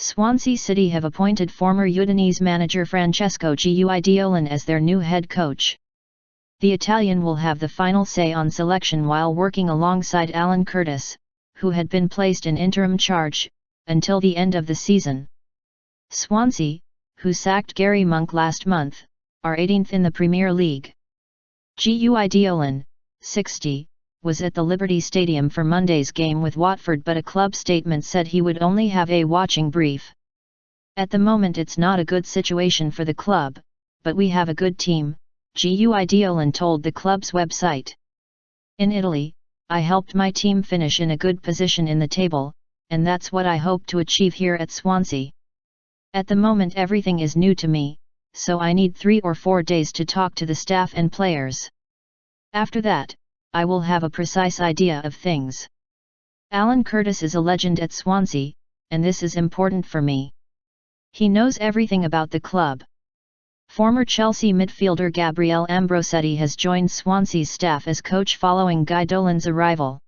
Swansea City have appointed former Udinese manager Francesco Guidolin as their new head coach. The Italian will have the final say on selection while working alongside Alan Curtis, who had been placed in interim charge, until the end of the season. Swansea, who sacked Garry Monk last month, are 18th in the Premier League. Guidolin, 60, was at the Liberty Stadium for Monday's game with Watford, but a club statement said he would only have a watching brief. "At the moment it's not a good situation for the club, but we have a good team," Guidolin told the club's website. "In Italy, I helped my team finish in a good position in the table, and that's what I hope to achieve here at Swansea. At the moment everything is new to me, so I need 3 or 4 days to talk to the staff and players. After that, I will have a precise idea of things. Alan Curtis is a legend at Swansea, and this is important for me. He knows everything about the club." Former Chelsea midfielder Gabriele Ambrosetti has joined Swansea's staff as coach following Guidolin's arrival.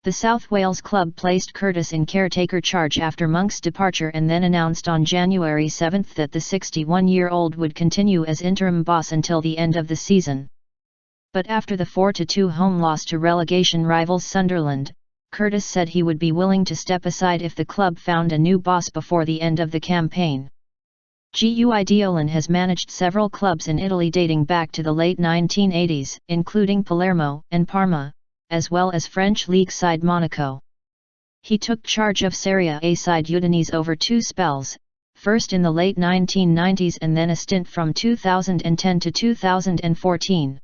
The South Wales club placed Curtis in caretaker charge after Monk's departure and then announced on January 7 that the 61-year-old would continue as interim boss until the end of the season. But after the 4-2 home loss to relegation rivals Sunderland, Curtis said he would be willing to step aside if the club found a new boss before the end of the campaign. Guidolin has managed several clubs in Italy dating back to the late 1980s, including Palermo and Parma, as well as French league side Monaco. He took charge of Serie A side Udinese over 2 spells, first in the late 1990s and then a stint from 2010 to 2014.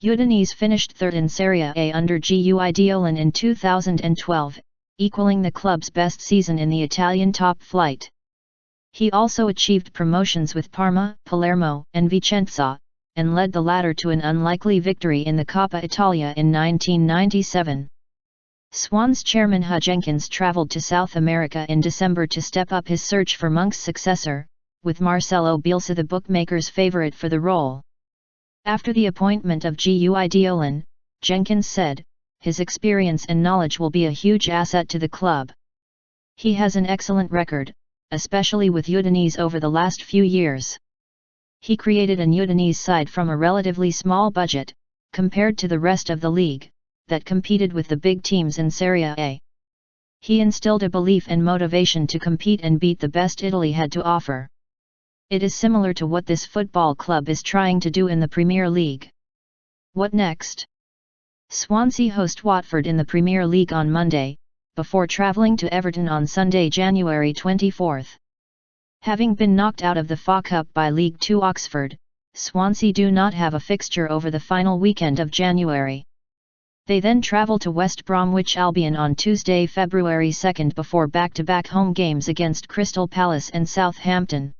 Udinese finished 3rd in Serie A under Guidolin in 2012, equaling the club's best season in the Italian top flight. He also achieved promotions with Parma, Palermo, and Vicenza, and led the latter to an unlikely victory in the Coppa Italia in 1997. Swans chairman Hugh Jenkins travelled to South America in December to step up his search for Monk's successor, with Marcelo Bielsa the bookmaker's favourite for the role. After the appointment of Guidolin, Jenkins said, "His experience and knowledge will be a huge asset to the club. He has an excellent record, especially with Udinese over the last few years. He created an Udinese side from a relatively small budget, compared to the rest of the league, that competed with the big teams in Serie A. He instilled a belief and motivation to compete and beat the best Italy had to offer. It is similar to what this football club is trying to do in the Premier League." What next? Swansea host Watford in the Premier League on Monday, before travelling to Everton on Sunday, January 24. Having been knocked out of the FA Cup by League Two Oxford, Swansea do not have a fixture over the final weekend of January. They then travel to West Bromwich Albion on Tuesday, February 2 before back-to-back home games against Crystal Palace and Southampton.